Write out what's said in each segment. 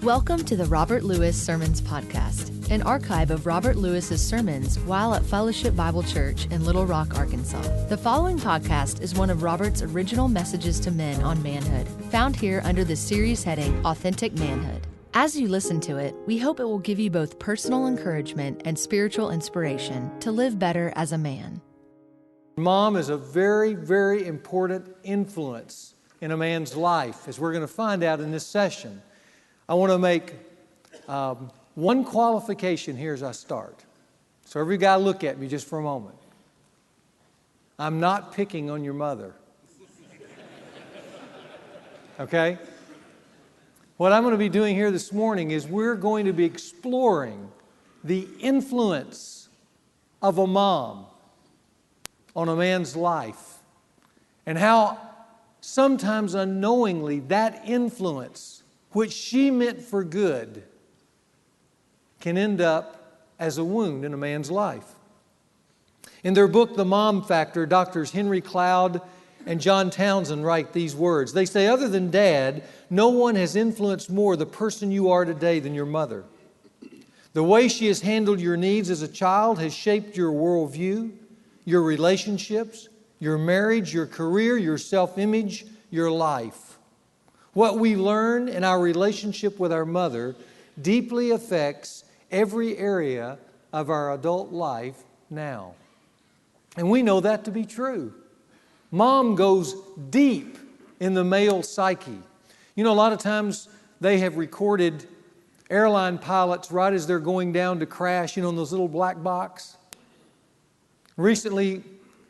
Welcome to the Robert Lewis Sermons Podcast, an archive of Robert Lewis's sermons while at Fellowship Bible Church in Little Rock, Arkansas. The following podcast is one of Robert's original messages to men on manhood, found here under the series heading Authentic Manhood. As you listen to it, we hope it will give you both personal encouragement and spiritual inspiration to live better as a man. Mom is a very, very important influence in a man's life, as we're going to find out in this session. I want to make one qualification here as I start. So every guy look at me just for a moment. I'm not picking on your mother. Okay? What I'm going to be doing here this morning is we're going to be exploring the influence of a mom on a man's life and how sometimes unknowingly that influence, which she meant for good, can end up as a wound in a man's life. In their book, The Mom Factor, Drs. Henry Cloud and John Townsend write these words. They say, other than Dad, no one has influenced more the person you are today than your mother. The way she has handled your needs as a child has shaped your worldview, your relationships, your marriage, your career, your self-image, your life. What we learn in our relationship with our mother deeply affects every area of our adult life now. And we know that to be true. Mom goes deep in the male psyche. You know, a lot of times they have recorded airline pilots right as they're going down to crash, in those little black box. Recently,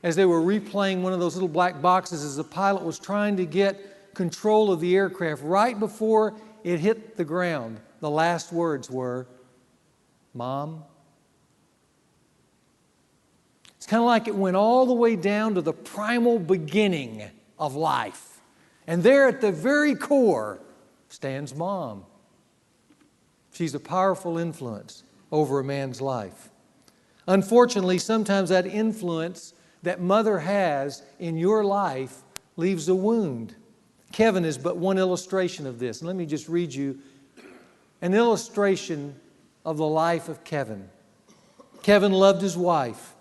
as they were replaying one of those little black boxes, as the pilot was trying to get control of the aircraft, right before it hit the ground, the last words were, "Mom." It's kind of like it went all the way down to the primal beginning of life. And there at the very core stands Mom. She's a powerful influence over a man's life. Unfortunately, sometimes that influence that mother has in your life leaves a wound. Kevin is but one illustration of this. And let me just read you an illustration of the life of Kevin. Kevin loved his wife.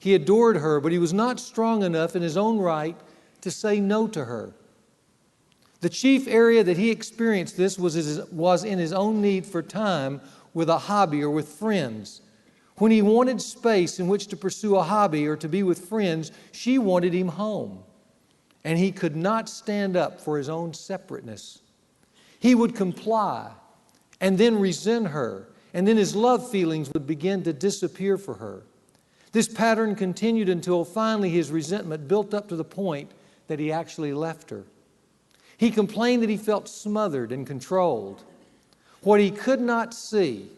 He adored her, but he was not strong enough in his own right to say no to her. The chief area that he experienced this was in his own need for time with a hobby or with friends. When he wanted space in which to pursue a hobby or to be with friends, she wanted him home. And he could not stand up for his own separateness. He would comply and then resent her, and then his love feelings would begin to disappear for her. This pattern continued until finally his resentment built up to the point that he actually left her. He complained that he felt smothered and controlled. What he could not see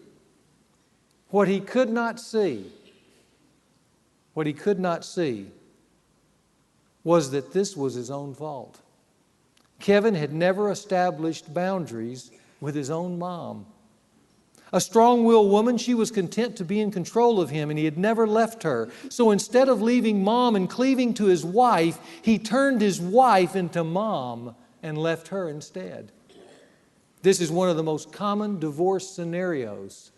was that this was his own fault. Kevin had never established boundaries with his own mom. A strong-willed woman, she was content to be in control of him, and he had never left her. So instead of leaving Mom and cleaving to his wife, he turned his wife into Mom and left her instead. This is one of the most common divorce scenarios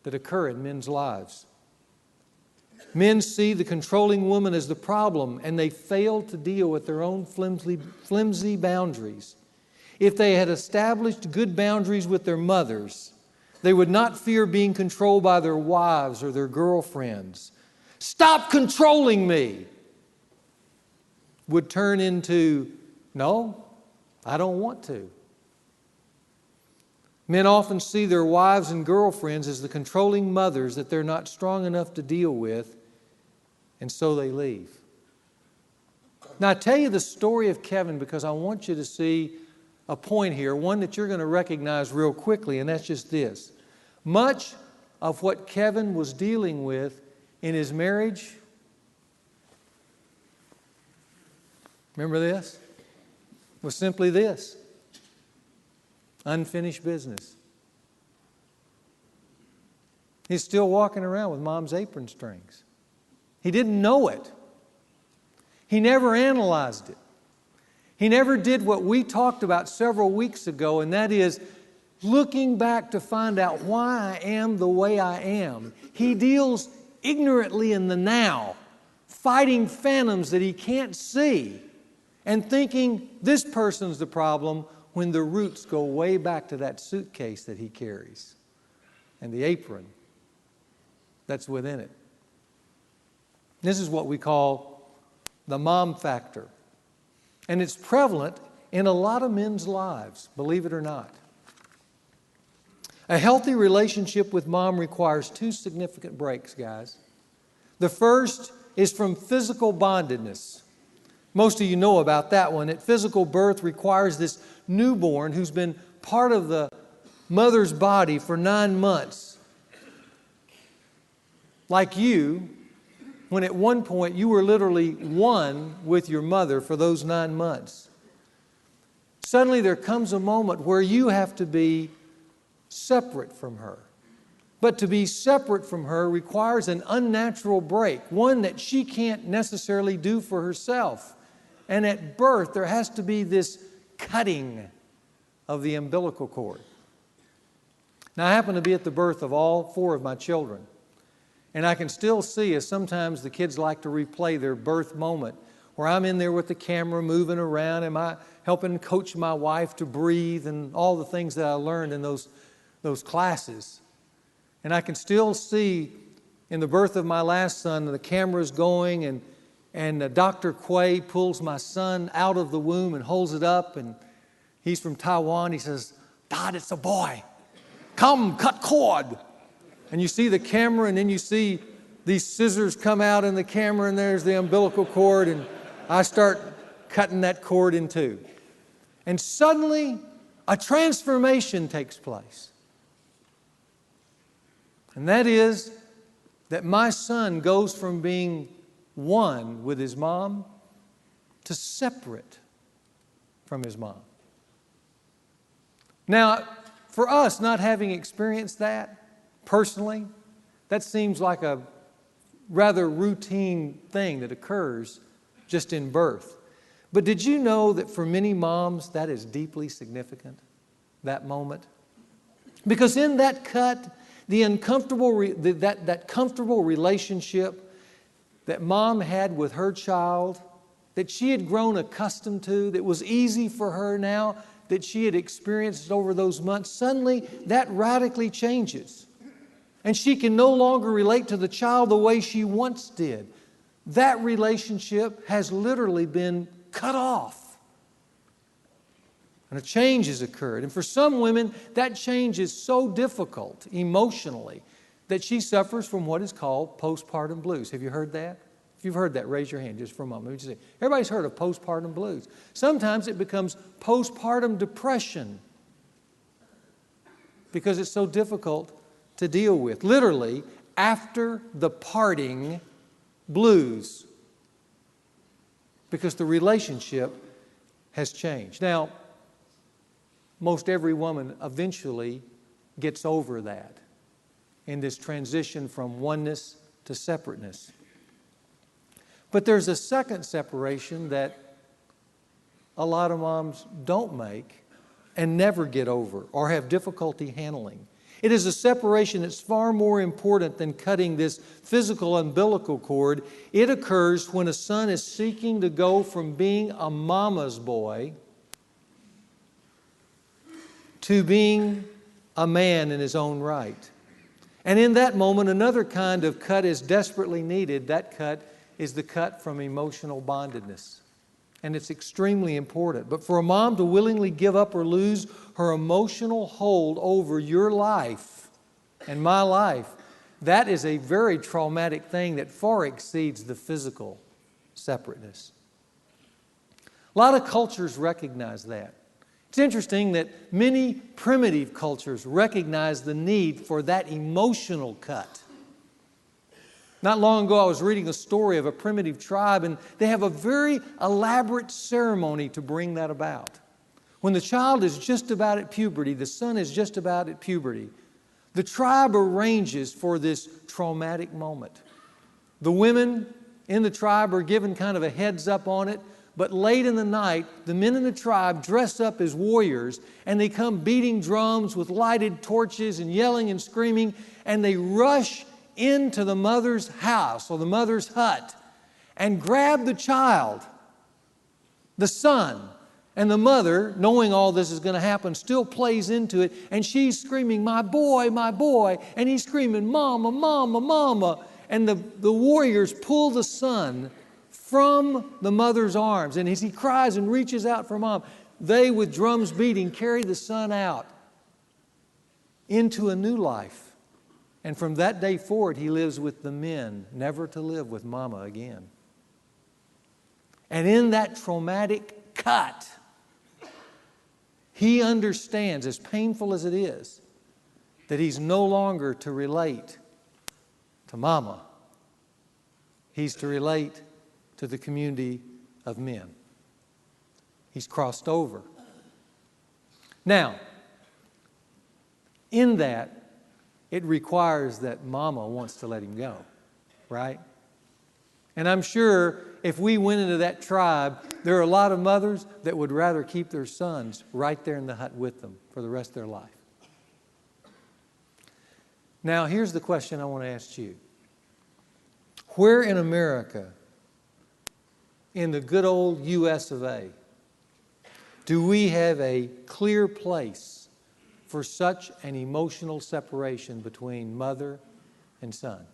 that occur in men's lives. Men see the controlling woman as the problem, and they fail to deal with their own flimsy boundaries. If they had established good boundaries with their mothers, they would not fear being controlled by their wives or their girlfriends. "Stop controlling me!" would turn into, "No, I don't want to." Men often see their wives and girlfriends as the controlling mothers that they're not strong enough to deal with, and so they leave. Now, I tell you the story of Kevin because I want you to see a point here, one that you're going to recognize real quickly, and that's just this. Much of what Kevin was dealing with in his marriage, remember this, was simply this: unfinished business. He's still walking around with Mom's apron strings. He didn't know it. He never analyzed it. He never did what we talked about several weeks ago, and that is looking back to find out why I am the way I am. He deals ignorantly in the now, fighting phantoms that he can't see, and thinking this person's the problem when the roots go way back to that suitcase that he carries and the apron that's within it. This is what we call the mom factor. And it's prevalent in a lot of men's lives, believe it or not. A healthy relationship with mom requires two significant breaks, guys. The first is from physical bondedness. Most of you know about that one. That physical birth requires this newborn who's been part of the mother's body for 9 months. Like you, when at one point you were literally one with your mother for those 9 months. Suddenly there comes a moment where you have to be separate from her. But to be separate from her requires an unnatural break, one that she can't necessarily do for herself. And at birth, there has to be this cutting of the umbilical cord. Now, I happen to be at the birth of all 4 of my children. And I can still see, as sometimes the kids like to replay their birth moment, where I'm in there with the camera moving around, and I helping coach my wife to breathe and all the things that I learned in those classes. And I can still see in the birth of my last son, the camera's going, and Dr. Quay pulls my son out of the womb and holds it up, and he's from Taiwan. He says, "Dad, it's a boy. Come, cut cord." And you see the camera, and then you see these scissors come out in the camera, and there's the umbilical cord, and I start cutting that cord in two. And suddenly, a transformation takes place. And that is that my son goes from being one with his mom to separate from his mom. Now, for us, not having experienced that personally, that seems like a rather routine thing that occurs just in birth. But did you know that for many moms, that is deeply significant, that moment? Because in that cut, the uncomfortable, that comfortable relationship that mom had with her child, that she had grown accustomed to, that was easy for her now, that she had experienced over those months, suddenly that radically changes. And she can no longer relate to the child the way she once did. That relationship has literally been cut off. And a change has occurred. And for some women, that change is so difficult emotionally that she suffers from what is called postpartum blues. Have you heard that? If you've heard that, raise your hand just for a moment. Let me just say, everybody's heard of postpartum blues. Sometimes it becomes postpartum depression because it's so difficult to deal with. Literally, after the parting blues, because the relationship has changed. Now, most every woman eventually gets over that in this transition from oneness to separateness. But there's a second separation that a lot of moms don't make and never get over or have difficulty handling. It is a separation that's far more important than cutting this physical umbilical cord. It occurs when a son is seeking to go from being a mama's boy to being a man in his own right. And in that moment, another kind of cut is desperately needed. That cut is the cut from emotional bondedness. And it's extremely important. But for a mom to willingly give up or lose her emotional hold over your life and my life, that is a very traumatic thing that far exceeds the physical separateness. A lot of cultures recognize that. It's interesting that many primitive cultures recognize the need for that emotional cut. Not long ago, I was reading a story of a primitive tribe, and they have a very elaborate ceremony to bring that about. When the child is just about at puberty, the son is just about at puberty, the tribe arranges for this traumatic moment. The women in the tribe are given kind of a heads up on it, But late in the night, the men in the tribe dress up as warriors, and they come beating drums with lighted torches and yelling and screaming, and they rush into the mother's house or the mother's hut and grab the child, the son. And the mother, knowing all this is going to happen, still plays into it, and she's screaming, my boy, and he's screaming, mama, mama, mama. And the warriors pull the son from the mother's arms, and as he cries and reaches out for mom, they, with drums beating, carry the son out into a new life. And from that day forward, he lives with the men, never to live with mama again. And in that traumatic cut, he understands, as painful as it is, that he's no longer to relate to mama. He's to relate to the community of men. He's crossed over. Now, in that, it requires that mama wants to let him go, right? And I'm sure if we went into that tribe, there are a lot of mothers that would rather keep their sons right there in the hut with them for the rest of their life. Now, here's the question I want to ask you. Where in America, in the good old U.S. of A., do we have a clear place for such an emotional separation between mother and son?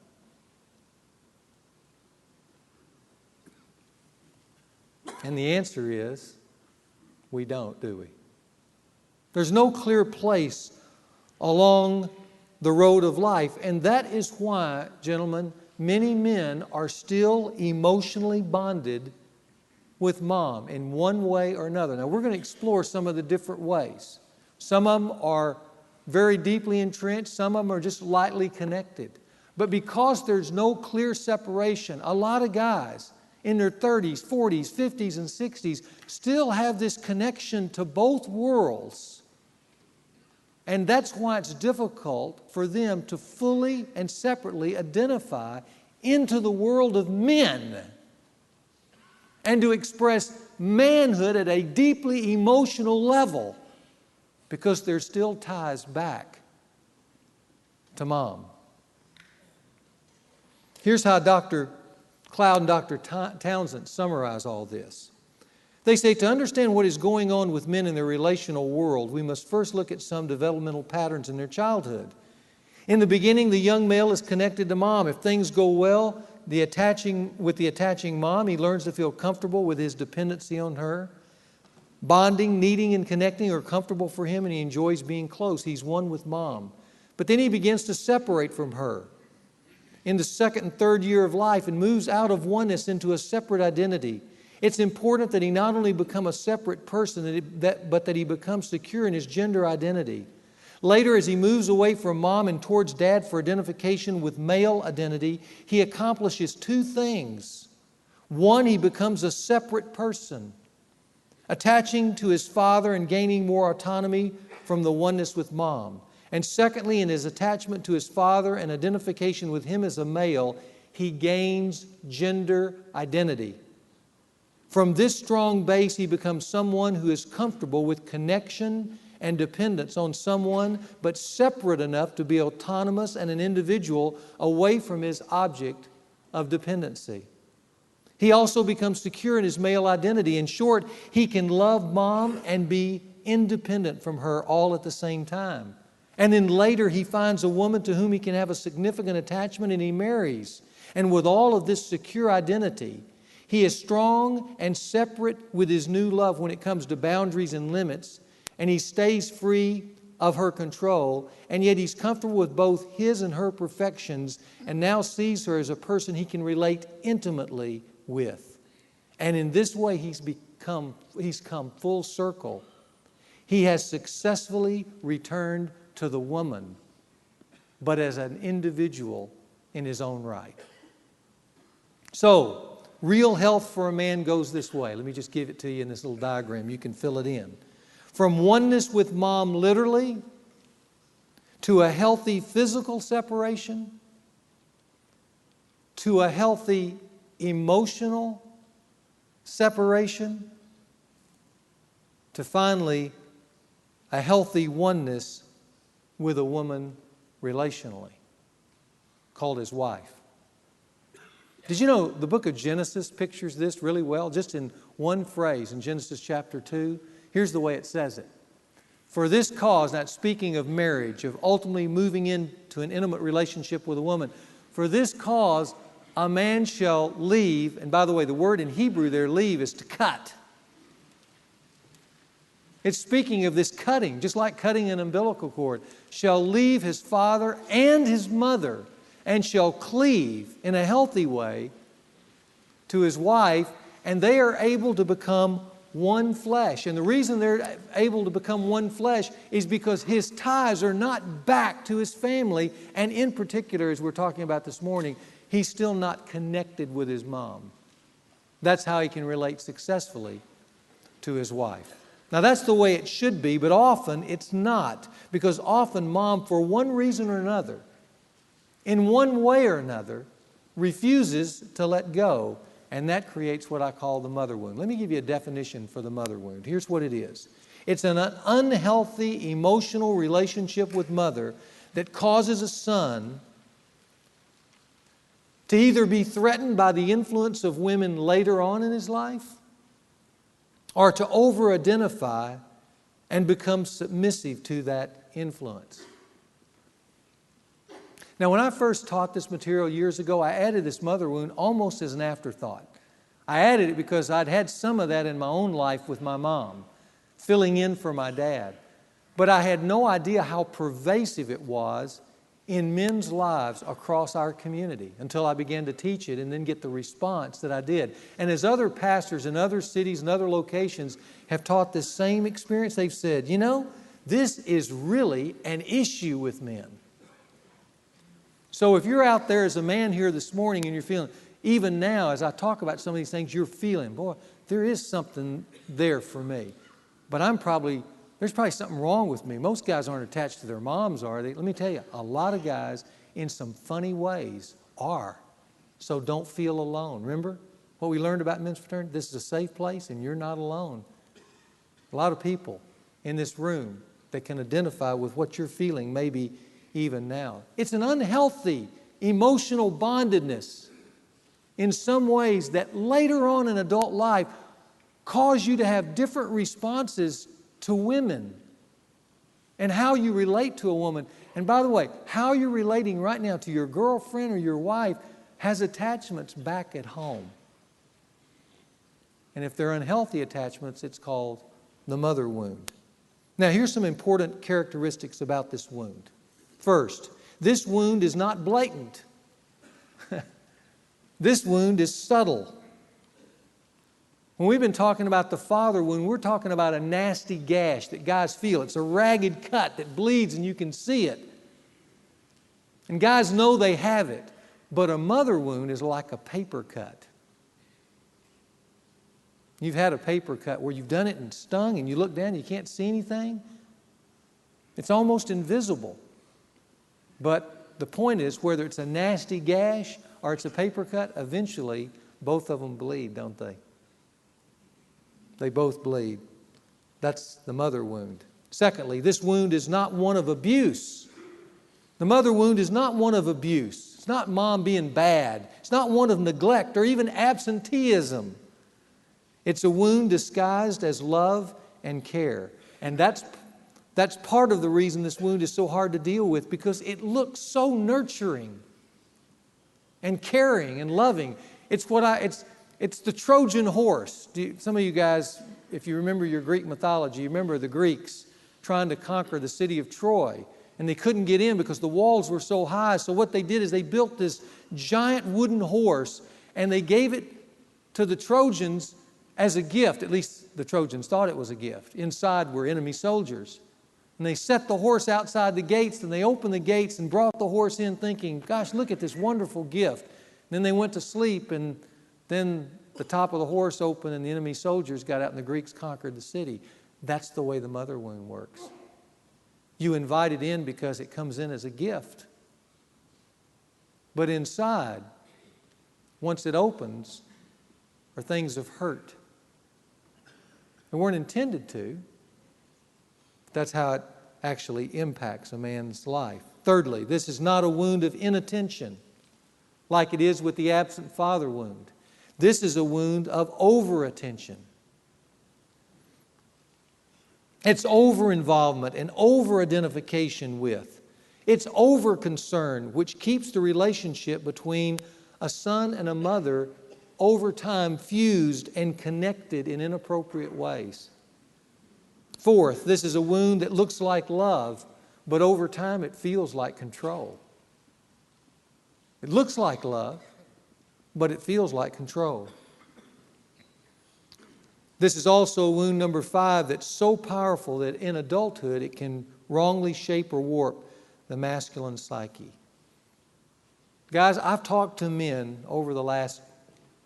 And the answer is, we don't, do we? There's no clear place along the road of life. And that is why, gentlemen, many men are still emotionally bonded with mom in one way or another. Now, we're going to explore some of the different ways. Some of them are very deeply entrenched. Some of them are just lightly connected. But because there's no clear separation, a lot of guys in their 30s, 40s, 50s, and 60s still have this connection to both worlds. And that's why it's difficult for them to fully and separately identify into the world of men and to express manhood at a deeply emotional level, because there's still ties back to mom. Here's how Dr. Cloud and Dr. Townsend summarize all this. They say, to understand what is going on with men in their relational world, we must first look at some developmental patterns in their childhood. In the beginning, the young male is connected to mom. If things go well, with the attaching mom, he learns to feel comfortable with his dependency on her. Bonding, needing, and connecting are comfortable for him, and he enjoys being close. He's one with mom. But then he begins to separate from her in the second and third year of life and moves out of oneness into a separate identity. It's important that he not only become a separate person, but that he becomes secure in his gender identity. Later, as he moves away from mom and towards dad for identification with male identity, he accomplishes two things. One, he becomes a separate person, attaching to his father and gaining more autonomy from the oneness with mom. And secondly, in his attachment to his father and identification with him as a male, he gains gender identity. From this strong base, he becomes someone who is comfortable with connection and dependence on someone, but separate enough to be autonomous and an individual away from his object of dependency. He also becomes secure in his male identity. In short, he can love mom and be independent from her all at the same time. And then later he finds a woman to whom he can have a significant attachment, and he marries. And with all of this secure identity, he is strong and separate with his new love when it comes to boundaries and limits, and he stays free of her control, and yet he's comfortable with both his and her perfections, and now sees her as a person he can relate intimately with. And in this way, he's come full circle. He has successfully returned to the woman, but as an individual in his own right. So, real health for a man goes this way. Let me just give it to you in this little diagram. You can fill it in. From oneness with mom literally, to a healthy physical separation, to a healthy emotional separation to finally a healthy oneness with a woman relationally, called his wife. Did you know the book of Genesis pictures this really well? Just in one phrase in Genesis chapter 2, here's the way it says it. For this cause, not speaking of marriage, of ultimately moving into an intimate relationship with a woman, for this cause a man shall leave, and by the way, the word in Hebrew there, leave, is to cut. It's speaking of this cutting, just like cutting an umbilical cord. Shall leave his father and his mother, and shall cleave in a healthy way to his wife, and they are able to become one flesh. And the reason they're able to become one flesh is because his ties are not back to his family, and in particular, as we're talking about this morning, he's still not connected with his mom. That's how he can relate successfully to his wife. Now that's the way it should be, but often it's not, because often mom, for one reason or another, in one way or another, refuses to let go, and that creates what I call the mother wound. Let me give you a definition for the mother wound. Here's what it is. It's an unhealthy emotional relationship with mother that causes a son to either be threatened by the influence of women later on in his life, or to over-identify and become submissive to that influence. Now, when I first taught this material years ago, I added this mother wound almost as an afterthought. I added it because I'd had some of that in my own life with my mom, filling in for my dad. But I had no idea how pervasive it was in men's lives across our community until I began to teach it and then get the response that I did. And as other pastors in other cities and other locations have taught this same experience, they've said, you know, this is really an issue with men. So if you're out there as a man here this morning and you're feeling, even now as I talk about some of these things, you're feeling, boy, there is something there for me. But there's probably something wrong with me. Most guys aren't attached to their moms, are they? Let me tell you, a lot of guys in some funny ways are. So don't feel alone. Remember what we learned about men's fraternity? This is a safe place and you're not alone. A lot of people in this room that can identify with what you're feeling maybe even now. It's an unhealthy emotional bondedness in some ways that later on in adult life cause you to have different responses to women and how you relate to a woman. And by the way, how you're relating right now to your girlfriend or your wife has attachments back at home. And if they're unhealthy attachments, it's called the mother wound. Now, here's some important characteristics about this wound. First, this wound is not blatant. This wound is subtle. When we've been talking about the father wound, we're talking about a nasty gash that guys feel. It's a ragged cut that bleeds and you can see it. And guys know they have it. But a mother wound is like a paper cut. You've had a paper cut where you've done it and stung and you look down and you can't see anything. It's almost invisible. But the point is, whether it's a nasty gash or it's a paper cut, eventually both of them bleed, don't they? They both bleed. That's the mother wound. Secondly, this wound is not one of abuse. The mother wound is not one of abuse. It's not mom being bad. It's not one of neglect or even absenteeism. It's a wound disguised as love and care. And that's part of the reason this wound is so hard to deal with, because it looks so nurturing and caring and loving. It's the Trojan horse. Some of you guys, if you remember your Greek mythology, you remember the Greeks trying to conquer the city of Troy. And they couldn't get in because the walls were so high. So what they did is they built this giant wooden horse and they gave it to the Trojans as a gift. At least the Trojans thought it was a gift. Inside were enemy soldiers. And they set the horse outside the gates and they opened the gates and brought the horse in thinking, gosh, look at this wonderful gift. And then they went to sleep and then the top of the horse opened and the enemy soldiers got out and the Greeks conquered the city. That's the way the mother wound works. You invite it in because it comes in as a gift. But inside, once it opens, or things of hurt. They weren't intended to. That's how it actually impacts a man's life. Thirdly, this is not a wound of inattention like it is with the absent father wound. This is a wound of over-attention. It's over-involvement and over-identification with. It's over-concern, which keeps the relationship between a son and a mother over time fused and connected in inappropriate ways. Fourth, this is a wound that looks like love, but over time it feels like control. It looks like love, but it feels like control. This is also wound number 5 that's so powerful that in adulthood it can wrongly shape or warp the masculine psyche. Guys, I've talked to men over the last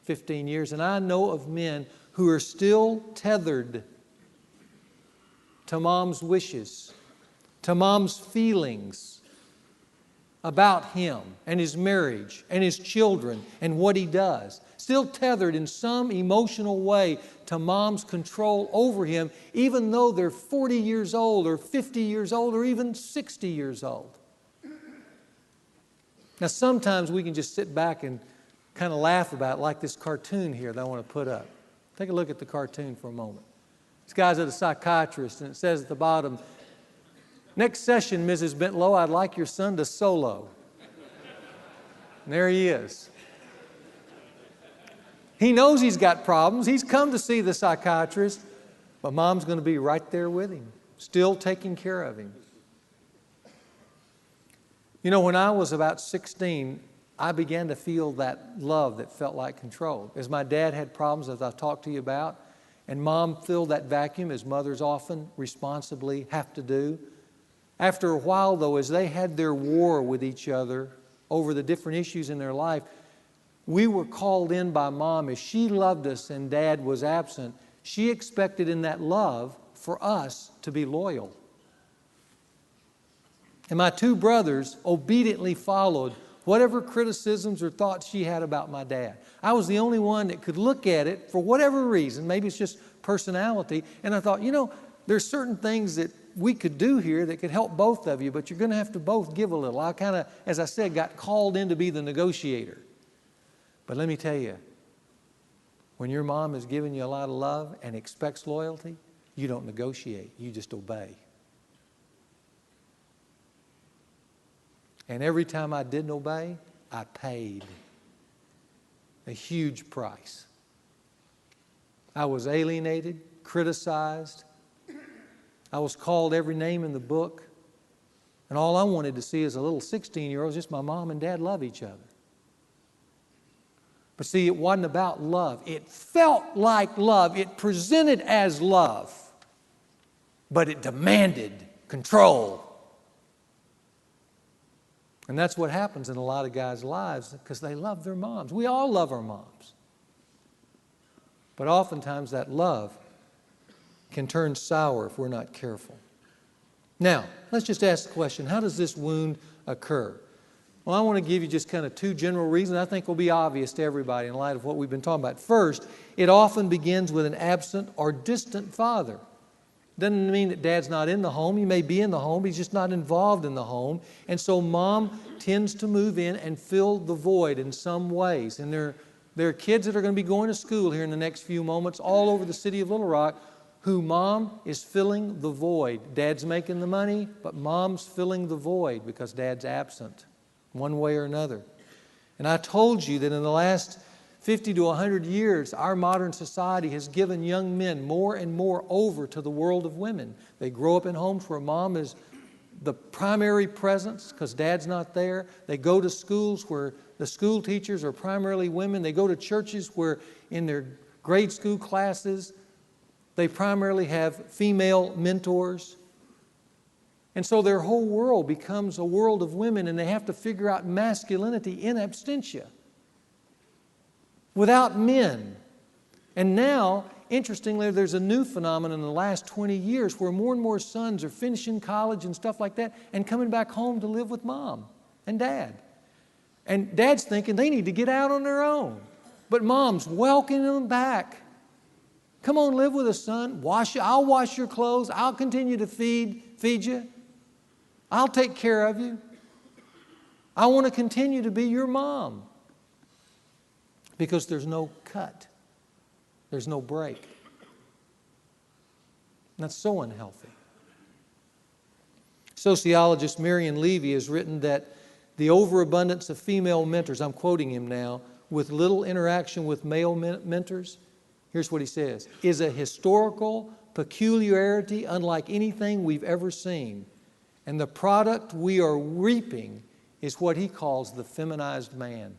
15 years, and I know of men who are still tethered to mom's wishes, to mom's feelings about him and his marriage and his children and what he does. Still tethered in some emotional way to mom's control over him, even though they're 40 years old or 50 years old or even 60 years old. Now, sometimes we can just sit back and kind of laugh about it, like this cartoon here that I want to put up. Take a look at the cartoon for a moment. This guy's at a psychiatrist, and it says at the bottom, "Next session, Mrs. Bentlow, I'd like your son to solo." And there he is. He knows he's got problems. He's come to see the psychiatrist, but mom's going to be right there with him, still taking care of him. You know, when I was about 16, I began to feel that love that felt like control. As my dad had problems, as I've talked to you about, and mom filled that vacuum, as mothers often responsibly have to do. After a while, though, as they had their war with each other over the different issues in their life, we were called in by mom. As she loved us and dad was absent, she expected in that love for us to be loyal. And my 2 brothers obediently followed whatever criticisms or thoughts she had about my dad. I was the only one that could look at it for whatever reason, maybe it's just personality, and I thought, you know, there's certain things that we could do here that could help both of you, but you're going to have to both give a little. I kind of, as I said, got called in to be the negotiator. But let me tell you, when your mom is giving you a lot of love and expects loyalty, you don't negotiate, you just obey. And every time I didn't obey, I paid a huge price. I was alienated, criticized. I was called every name in the book. And all I wanted to see as a little 16-year-old was just my mom and dad love each other. But see, it wasn't about love. It felt like love. It presented as love. But it demanded control. And that's what happens in a lot of guys' lives because they love their moms. We all love our moms. But oftentimes that love can turn sour if we're not careful. Now, let's just ask the question, how does this wound occur? Well, I want to give you just kind of 2 general reasons I think will be obvious to everybody in light of what we've been talking about. First, it often begins with an absent or distant father. Doesn't mean that dad's not in the home. He may be in the home, but he's just not involved in the home. And so mom tends to move in and fill the void in some ways. And there are kids that are going to be going to school here in the next few moments all over the city of Little Rock who mom is filling the void. Dad's making the money, but mom's filling the void because dad's absent one way or another. And I told you that in the last 50 to 100 years, our modern society has given young men more and more over to the world of women. They grow up in homes where mom is the primary presence because dad's not there. They go to schools where the school teachers are primarily women. They go to churches where in their grade school classes, they primarily have female mentors. And so their whole world becomes a world of women, and they have to figure out masculinity in absentia, without men. And now, interestingly, there's a new phenomenon in the last 20 years where more and more sons are finishing college and stuff like that and coming back home to live with mom and dad. And dad's thinking they need to get out on their own. But moms, welcome them back. Come on, live with us, son. I'll wash your clothes. I'll continue to feed you. I'll take care of you. I want to continue to be your mom. Because there's no cut. There's no break. That's so unhealthy. Sociologist Marion Levy has written that the overabundance of female mentors, I'm quoting him now, with little interaction with male mentors, here's what he says, is a historical peculiarity unlike anything we've ever seen. And the product we are reaping is what he calls the feminized man.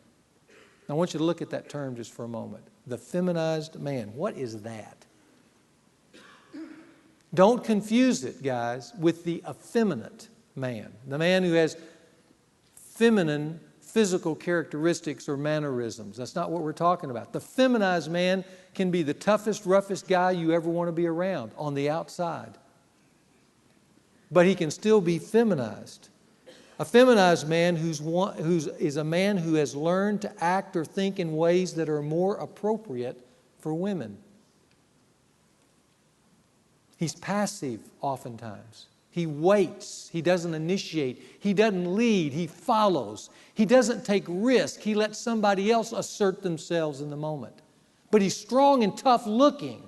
I want you to look at that term just for a moment. The feminized man. What is that? Don't confuse it, guys, with the effeminate man. The man who has feminine physical characteristics or mannerisms. That's not what we're talking about. The feminized man can be the toughest, roughest guy you ever want to be around on the outside. But he can still be feminized. A feminized man is a man who has learned to act or think in ways that are more appropriate for women. He's passive oftentimes. He waits. He doesn't initiate. He doesn't lead. He follows. He doesn't take risk. He lets somebody else assert themselves in the moment. But he's strong and tough looking.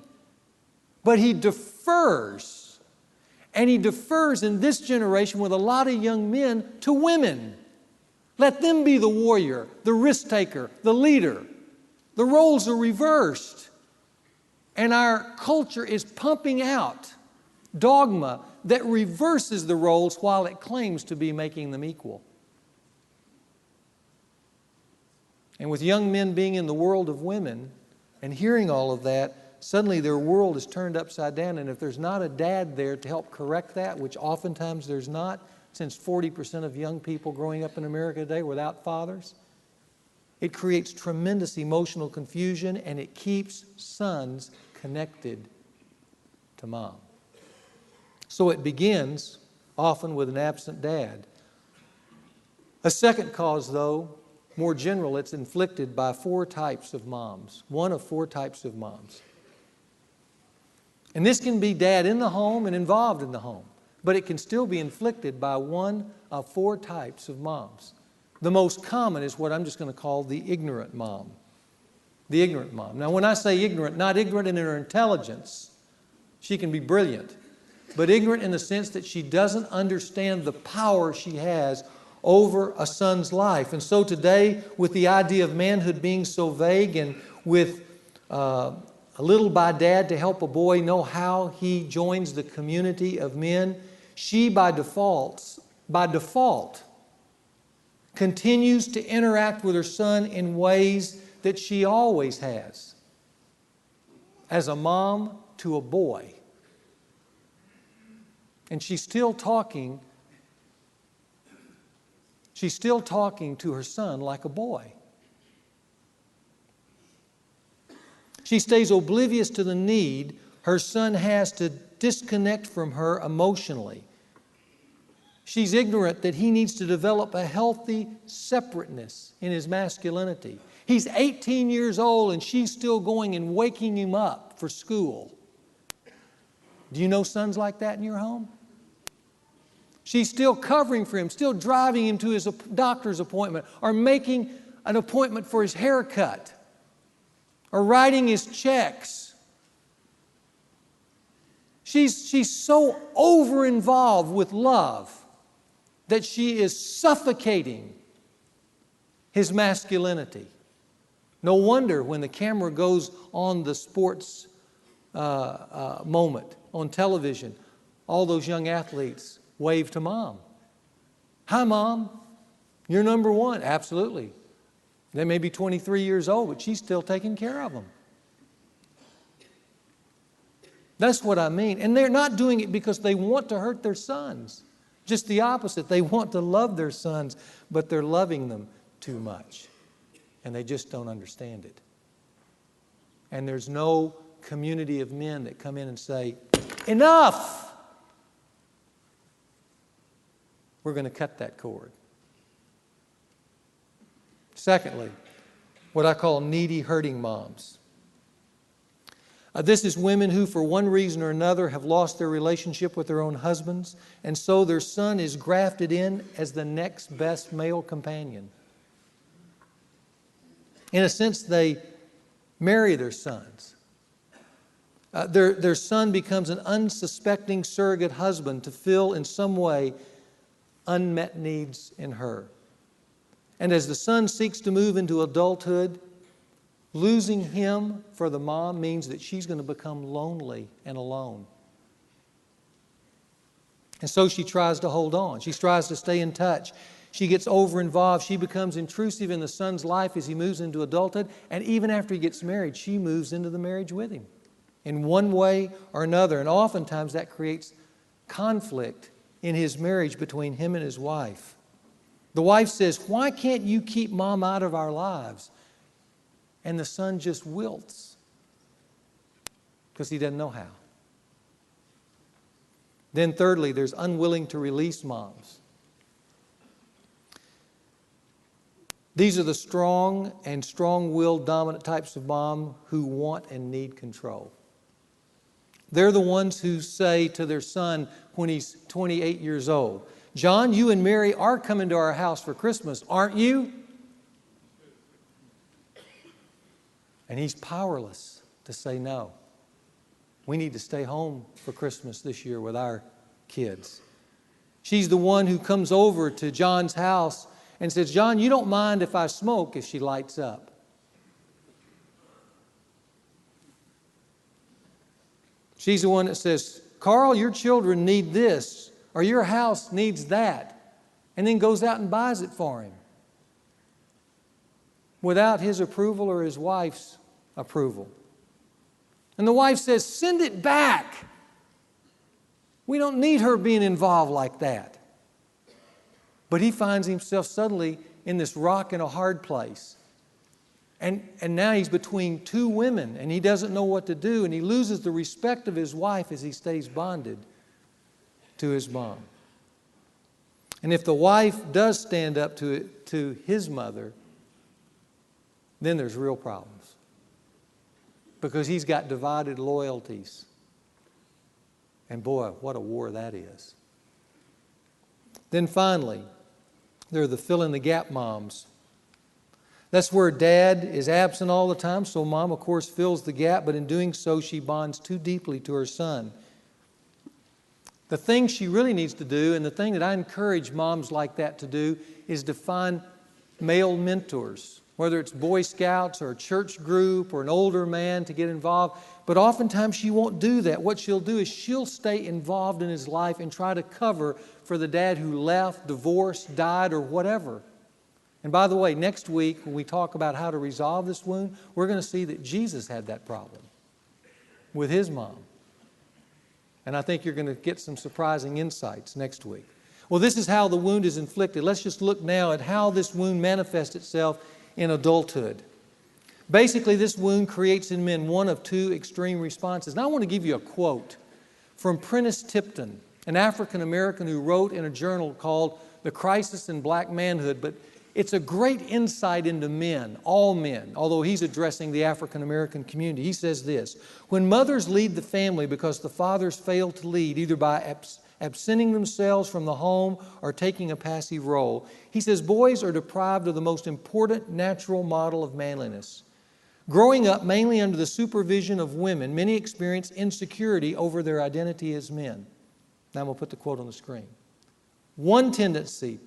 But he defers. And he defers in this generation with a lot of young men to women. Let them be the warrior, the risk taker, the leader. The roles are reversed. And our culture is pumping out dogma that reverses the roles while it claims to be making them equal. And with young men being in the world of women and hearing all of that, suddenly their world is turned upside down. And if there's not a dad there to help correct that, which oftentimes there's not, since 40% of young people growing up in America today are without fathers, it creates tremendous emotional confusion and it keeps sons connected to mom. So it begins often with an absent dad. A second cause, though, more general, it's inflicted by 4 types of moms. One of 4 types of moms. And this can be dad in the home and involved in the home, but it can still be inflicted by one of 4 types of moms. The most common is what I'm just going to call the ignorant mom. The ignorant mom. Now, when I say ignorant, not ignorant in her intelligence. She can be brilliant. But ignorant in the sense that she doesn't understand the power she has over a son's life. And so today, with the idea of manhood being so vague and with a little by dad to help a boy know how he joins the community of men, she by default, continues to interact with her son in ways that she always has as a mom to a boy. And she's still talking to her son like a boy. She stays oblivious to the need her son has to disconnect from her emotionally. She's ignorant that he needs to develop a healthy separateness in his masculinity. He's 18 years old and she's still going and waking him up for school. Do you know sons like that in your home? She's still covering for him, still driving him to his doctor's appointment, or making an appointment for his haircut, or writing his checks. She's so over-involved with love that she is suffocating his masculinity. No wonder when the camera goes on the sports moment on television, all those young athletes wave to mom. Hi, Mom. You're number one. Absolutely. They may be 23 years old, but she's still taking care of them. That's what I mean. And they're not doing it because they want to hurt their sons. Just the opposite. They want to love their sons, but they're loving them too much. And they just don't understand it. And there's no community of men that come in and say, enough! We're going to cut that cord. Secondly, what I call needy, hurting moms. This is women who, for one reason or another, have lost their relationship with their own husbands, and so their son is grafted in as the next best male companion. In a sense, they marry their sons. Their son becomes an unsuspecting surrogate husband to fill, in some way, unmet needs in her. And as the son seeks to move into adulthood, losing him for the mom means that she's going to become lonely and alone. And so she tries to hold on. She tries to stay in touch. She gets over-involved. She becomes intrusive in the son's life as he moves into adulthood. And even after he gets married, she moves into the marriage with him in one way or another. And oftentimes that creates conflict in his marriage between him and his wife. The wife says, "Why can't you keep Mom out of our lives?" And the son just wilts because he doesn't know how. Then thirdly, there's unwilling to release moms. These are the strong and strong-willed dominant types of mom who want and need control. They're the ones who say to their son when he's 28 years old, "John, you and Mary are coming to our house for Christmas, aren't you?" And he's powerless to say no. We need to stay home for Christmas this year with our kids. She's the one who comes over to John's house and says, "John, you don't mind if I smoke," if she lights up. She's the one that says, "Carl, your children need this," or "your house needs that," and then goes out and buys it for him without his approval or his wife's approval. And the wife says, "Send it back. We don't need her being involved like that." But he finds himself suddenly in this rock and a hard place. And now he's between two women, and he doesn't know what to do, and he loses the respect of his wife as he stays bonded to his mom. And if the wife does stand up to his mother, then there's real problems, because he's got divided loyalties. And boy, what a war that is. Then finally, there are the fill-in-the-gap moms. That's where dad is absent all the time, so mom, of course, fills the gap, but in doing so, she bonds too deeply to her son. The thing she really needs to do, and the thing that I encourage moms like that to do, is to find male mentors, whether it's Boy Scouts or a church group or an older man to get involved. But oftentimes she won't do that. What she'll do is she'll stay involved in his life and try to cover for the dad who left, divorced, died, or whatever. And by the way, next week when we talk about how to resolve this wound, we're going to see that Jesus had that problem with his mom. And I think you're going to get some surprising insights next week. Well, this is how the wound is inflicted. Let's just look now at how this wound manifests itself in adulthood. Basically, this wound creates in men one of two extreme responses. Now, I want to give you a quote from Prentice Tipton, an African American who wrote in a journal called The Crisis in Black Manhood, but it's a great insight into men, all men, although he's addressing the African American community. He says this: "When mothers lead the family because the fathers fail to lead, either by absenting themselves from the home or taking a passive role," he says, "boys are deprived of the most important natural model of manliness. Growing up mainly under the supervision of women, many experience insecurity over their identity as men." Now I'm going to put the quote on the screen. "One tendency,"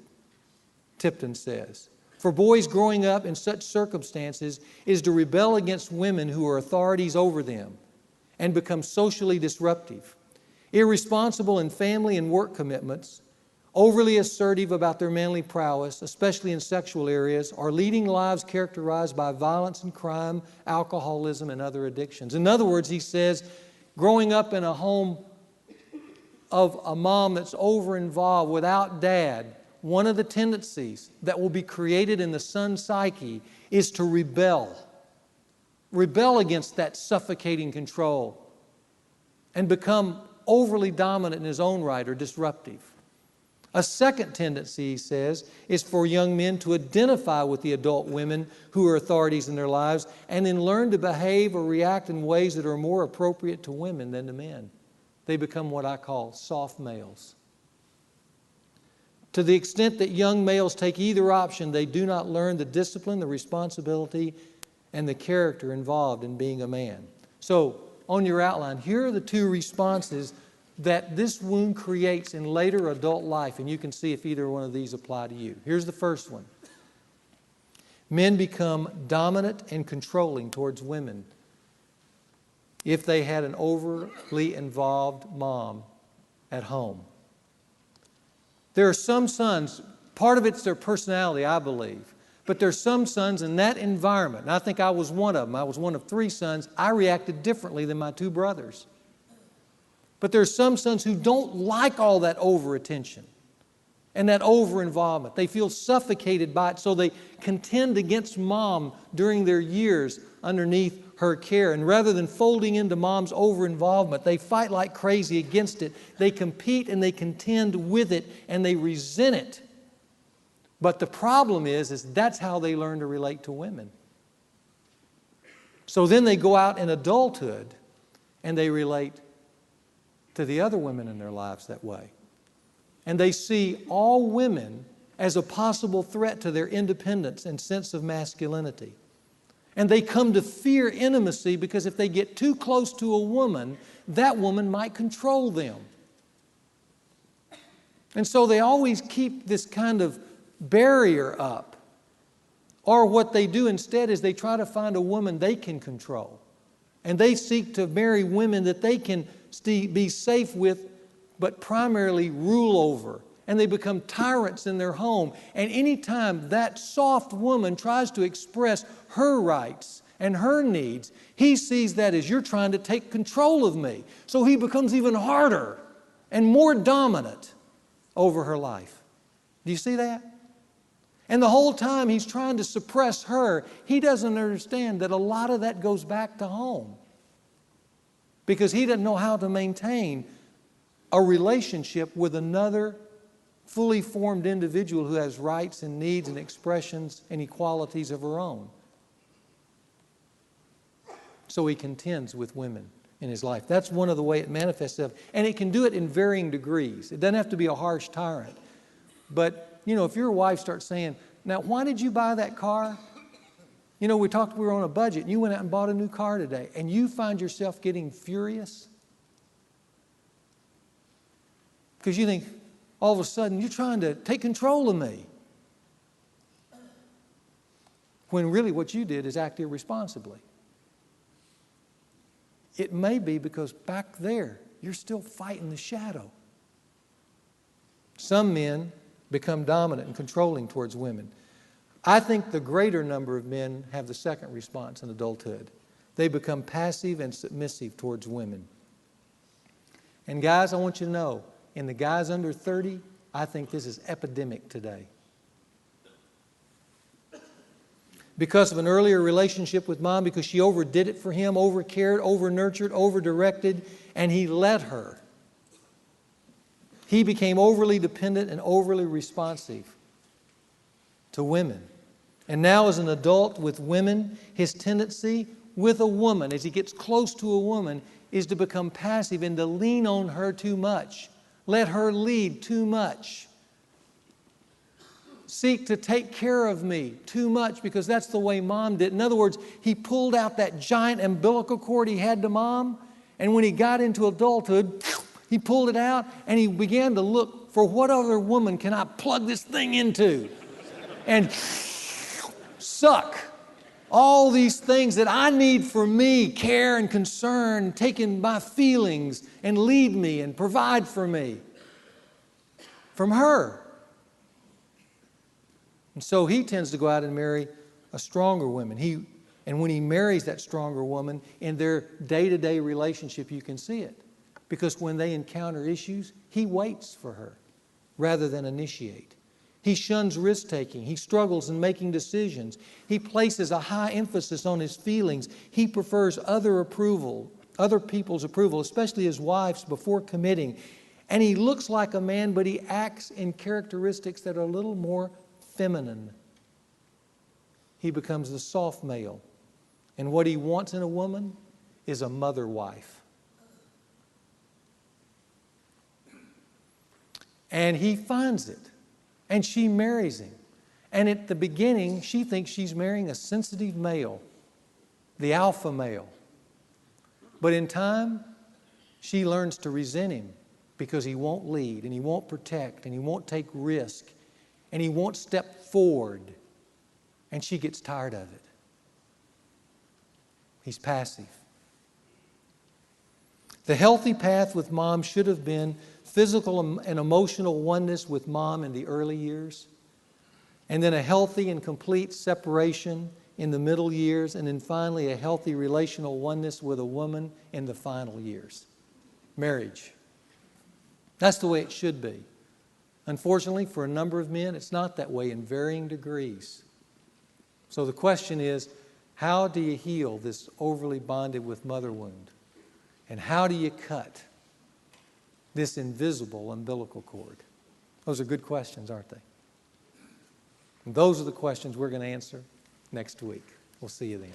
Tipton says, "for boys growing up in such circumstances is to rebel against women who are authorities over them and become socially disruptive, irresponsible in family and work commitments, overly assertive about their manly prowess, especially in sexual areas, or leading lives characterized by violence and crime, alcoholism, and other addictions." In other words, he says, growing up in a home of a mom that's over-involved without dad, one of the tendencies that will be created in the son's psyche is to rebel against that suffocating control and become overly dominant in his own right or disruptive. A second tendency, he says, is for young men to identify with the adult women who are authorities in their lives and then learn to behave or react in ways that are more appropriate to women than to men. They become what I call soft males. To the extent that young males take either option, they do not learn the discipline, the responsibility, and the character involved in being a man. So, on your outline, here are the two responses that this wound creates in later adult life, and you can see if either one of these apply to you. Here's the first one. Men become dominant and controlling towards women if they had an overly involved mom at home. There are some sons, part of it's their personality, I believe, but there's some sons in that environment, and I think I was one of them. I was one of 3 sons. I reacted differently than my 2 brothers. But there's some sons who don't like all that over-attention and that over-involvement. They feel suffocated by it, so they contend against mom during their years underneath her care. And rather than folding into mom's over-involvement, they fight like crazy against it. They compete and they contend with it, and they resent it. But the problem is that's how they learn to relate to women. So then they go out in adulthood and they relate to the other women in their lives that way. And they see all women as a possible threat to their independence and sense of masculinity. And they come to fear intimacy because if they get too close to a woman, that woman might control them. And so they always keep this kind of barrier up. Or what they do instead is they try to find a woman they can control. And they seek to marry women that they can be safe with, but primarily rule over. And they become tyrants in their home. And anytime that soft woman tries to express her rights and her needs, he sees that as you're trying to take control of me. So he becomes even harder and more dominant over her life. Do you see that? And the whole time he's trying to suppress her, he doesn't understand that a lot of that goes back to home. Because he doesn't know how to maintain a relationship with another fully formed individual who has rights and needs and expressions and equalities of her own. So he contends with women in his life. That's one of the ways it manifests itself. And it can do it in varying degrees. It doesn't have to be a harsh tyrant. But if your wife starts saying, now, why did you buy that car? We were on a budget, and you went out and bought a new car today, and you find yourself getting furious because you think, all of a sudden, you're trying to take control of me. When really what you did is act irresponsibly. It may be because back there, you're still fighting the shadow. Some men become dominant and controlling towards women. I think the greater number of men have the second response in adulthood. They become passive and submissive towards women. And guys, I want you to know, in the guys under 30, I think this is epidemic today. Because of an earlier relationship with mom, because she overdid it for him, overcared, overnurtured, overdirected, and he let her. He became overly dependent and overly responsive to women. And now as an adult with women, his tendency with a woman, as he gets close to a woman, is to become passive and to lean on her too much. Let her lead too much. Seek to take care of me too much because that's the way mom did. In other words, he pulled out that giant umbilical cord he had to mom, and when he got into adulthood, he pulled it out and he began to look for what other woman can I plug this thing into and suck all these things that I need for me, care and concern, taking my feelings and lead me and provide for me from her. And so he tends to go out and marry a stronger woman. And when he marries that stronger woman, in their day-to-day relationship, you can see it. Because when they encounter issues, he waits for her rather than initiate. He shuns risk-taking. He struggles in making decisions. He places a high emphasis on his feelings. He prefers other people's approval, especially his wife's, before committing. And he looks like a man, but he acts in characteristics that are a little more feminine. He becomes the soft male. And what he wants in a woman is a mother wife. And he finds it. And she marries him. And at the beginning, she thinks she's marrying a sensitive male, the alpha male. But in time, she learns to resent him because he won't lead, and he won't protect, and he won't take risk, and he won't step forward. And she gets tired of it. He's passive. The healthy path with mom should have been physical and emotional oneness with mom in the early years, and then a healthy and complete separation in the middle years, and then finally a healthy relational oneness with a woman in the final years. Marriage. That's the way it should be. Unfortunately, for a number of men, it's not that way in varying degrees. So the question is, how do you heal this overly bonded with mother wound? And how do you cut this invisible umbilical cord? Those are good questions, aren't they? And those are the questions we're going to answer next week. We'll see you then.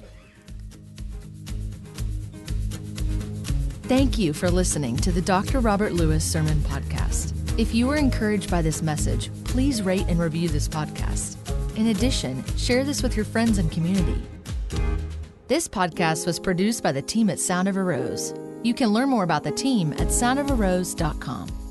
Thank you for listening to the Dr. Robert Lewis Sermon Podcast. If you were encouraged by this message, please rate and review this podcast. In addition, share this with your friends and community. This podcast was produced by the team at Sound of a Rose. You can learn more about the team at soundofarose.com.